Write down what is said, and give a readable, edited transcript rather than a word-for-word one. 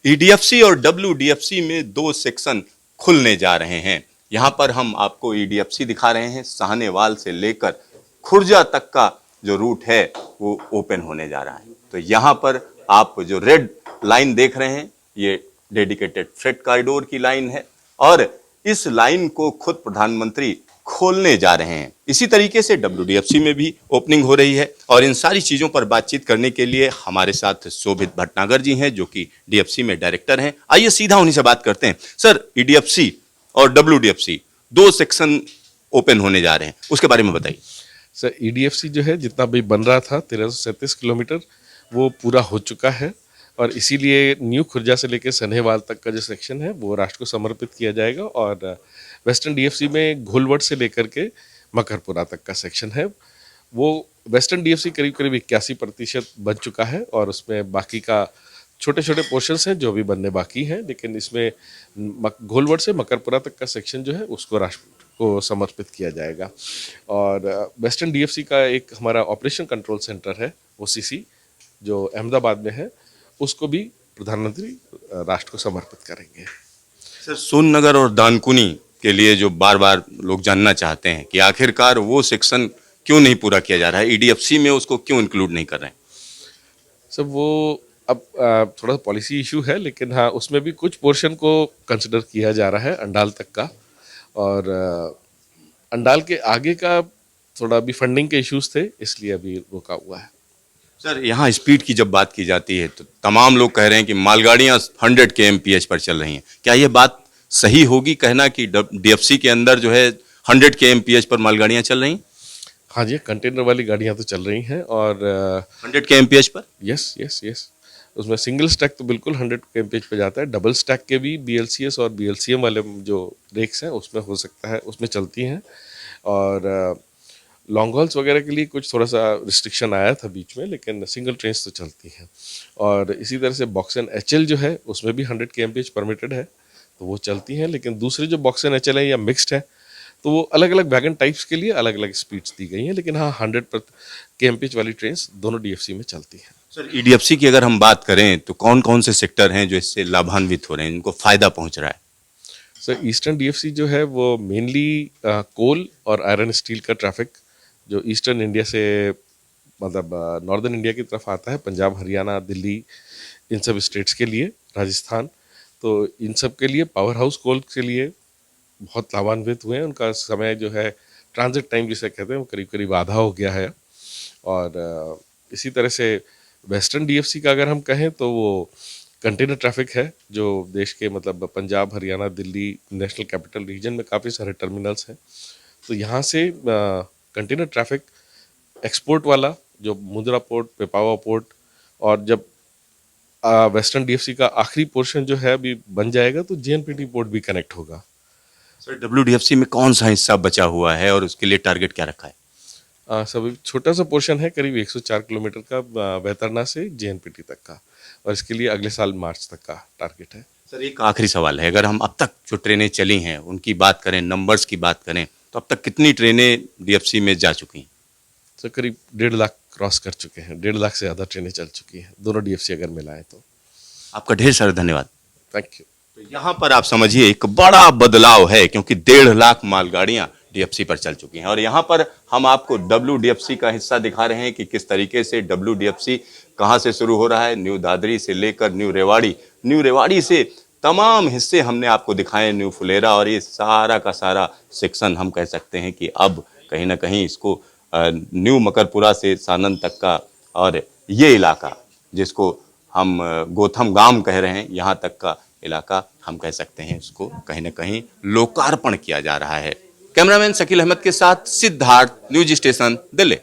EDFC और डब्ल्यूडीएफसी में दो सेक्शन खुलने जा रहे हैं। यहाँ पर हम आपको ईडीएफसी दिखा रहे हैं। साहनेवाल से लेकर खुर्जा तक का जो रूट है वो ओपन होने जा रहा है। तो यहाँ पर आप जो रेड लाइन देख रहे हैं ये डेडिकेटेड फ्रेट कॉरिडोर की लाइन है और इस लाइन को खुद प्रधानमंत्री खोलने जा रहे हैं। इसी तरीके से डब्ल्यूडीएफसी में भी ओपनिंग हो रही है और इन सारी चीजों पर बातचीत करने के लिए हमारे साथ शोभित भटनागर जी हैं जो कि डीएफसी में डायरेक्टर हैं। आइए सीधा उन्हीं से बात करते हैं। सर, ईडीएफसी और डब्ल्यूडीएफसी दो सेक्शन ओपन होने जा रहे हैं, उसके बारे में बताइए। सर, ईडीएफसी जो है जितना भी बन रहा था 1337 किलोमीटर वो पूरा हो चुका है और इसीलिए न्यू खुर्जा से लेकर सन्हेवाल तक का जो सेक्शन है वो राष्ट्र को समर्पित किया जाएगा और वेस्टर्न डीएफसी में घोलवट से लेकर के मकरपुरा तक का सेक्शन है वो वेस्टर्न डीएफसी करीब करीब 81% बन चुका है और उसमें बाकी का छोटे छोटे पोर्शंस हैं जो भी बनने बाकी हैं, लेकिन इसमें घोलवट से मकरपुरा तक का सेक्शन जो है उसको राष्ट्र को समर्पित किया जाएगा। और वेस्टर्न डीएफसी का एक हमारा ऑपरेशन कंट्रोल सेंटर है ओसीसी जो अहमदाबाद में है, उसको भी प्रधानमंत्री राष्ट्र को समर्पित करेंगे। सर, सोननगर और दानकुनी के लिए जो बार बार लोग जानना चाहते हैं कि आखिरकार वो सेक्शन क्यों नहीं पूरा किया जा रहा है, ईडीएफसी में उसको क्यों इंक्लूड नहीं कर रहे हैं? सर, वो अब थोड़ा पॉलिसी इशू है, लेकिन हाँ उसमें भी कुछ पोर्शन को कंसिडर किया जा रहा है अंडाल तक का और अंडाल के आगे का थोड़ा अभी फंडिंग के इश्यूज थे इसलिए अभी रोका हुआ है। सर, यहाँ स्पीड की जब बात की जाती है तो तमाम लोग कह रहे हैं कि मालगाड़ियाँ 100 kmph पर चल रही हैं। क्या ये बात सही होगी कहना कि डीएफसी के अंदर जो है 100 kmph पर मालगाड़ियाँ चल रही हैं? हाँ जी, कंटेनर वाली गाड़ियाँ तो चल रही हैं और 100 kmph पर? यस यस यस, उसमें सिंगल स्टैक तो बिल्कुल 100 kmph पे जाता है, डबल स्टैक के भी बीएलसीएस और बीएलसीएम वाले जो रेक्स हैं उसमें हो सकता है, उसमें चलती हैं। और लॉन्ग हॉल्स वगैरह के लिए कुछ थोड़ा सा रिस्ट्रिक्शन आया था बीच में, लेकिन सिंगल ट्रेन तो चलती हैं। और इसी तरह से बॉक्स एंड एचएल जो है उसमें भी 100 kmph परमिटेड है तो वो चलती हैं, लेकिन दूसरे जो बॉक्स एंड एचएल है या मिक्स्ड है तो वो अलग अलग वैगन टाइप्स के लिए अलग अलग स्पीड्स दी गई हैं, लेकिन हाँ 100 kmph वाली ट्रेन दोनों डीएफसी में चलती हैं। सर, ईडीएफसी की अगर हम बात करें तो कौन कौन से सेक्टर हैं जो इससे लाभान्वित हो रहे हैं, इनको फायदा पहुंच रहा है? सर, ईस्टर्न डीएफसी जो है वो मेनली कोल और आयरन स्टील का ट्रैफिक जो ईस्टर्न इंडिया से मतलब नॉर्दर्न इंडिया की तरफ आता है, पंजाब, हरियाणा, दिल्ली, इन सब स्टेट्स के लिए, राजस्थान, तो इन सब के लिए पावर हाउस कोल के लिए बहुत लाभान्वित हुए हैं। उनका समय जो है ट्रांजिट टाइम जिसे कहते हैं वो करीब करीब आधा हो गया है। और इसी तरह से वेस्टर्न डीएफसी का अगर हम कहें तो वो कंटेनर ट्रैफिक है जो देश के मतलब Punjab, Haryana, Delhi, national capital region में काफ़ी सारे टर्मिनल्स हैं, तो यहाँ से कंटेनर ट्रैफिक एक्सपोर्ट वाला जो मुंद्रा पोर्ट, पिपावा पोर्ट और जब वेस्टर्न डीएफसी का आखिरी पोर्शन जो है अभी बन जाएगा तो जेएनपीटी पोर्ट भी कनेक्ट होगा। सर, डब्ल्यूडीएफसी में कौन सा हिस्सा बचा हुआ है और उसके लिए टारगेट क्या रखा है? सब छोटा सा पोर्शन है करीब 104 किलोमीटर का बेतरना से जेएनपीटी तक का, और इसके लिए अगले साल मार्च तक का टारगेट है। सर, एक आखिरी सवाल है, अगर हम अब तक जो ट्रेनें चली हैं उनकी बात करें, नंबर्स की बात करें, तो अब तक कितनी ट्रेनें डीएफसी में जा चुकी हैं? सर, करीब 1.5 लाख क्रॉस कर चुके हैं, 1.5 लाख से ज़्यादा ट्रेनें चल चुकी हैं दोनों डीएफसी अगर मिलाएं तो। आपका ढेर सारा धन्यवाद। Thank you. तो यहाँ पर आप समझिए एक बड़ा बदलाव है क्योंकि 1.5 लाख मालगाड़ियां डीएफसी पर चल चुकी हैं और यहाँ पर हम आपको डब्ल्यूडीएफसी का हिस्सा दिखा रहे हैं कि किस तरीके से डब्ल्यूडीएफसी कहाँ से शुरू हो रहा है। न्यू दादरी से लेकर न्यू रेवाड़ी से तमाम हिस्से हमने आपको दिखाए, न्यू फुलेरा, और ये सारा का सारा सेक्शन हम कह सकते हैं कि अब कहीं ना कहीं इसको न्यू मकरपुरा से सानंद तक का और ये इलाका जिसको हम गोथम गांव कह रहे हैं, यहाँ तक का इलाका हम कह सकते हैं इसको कहीं ना कहीं लोकार्पण किया जा रहा है। कैमरामैन शकील अहमद के साथ सिद्धार्थ, न्यूज स्टेशन, दिल्ली।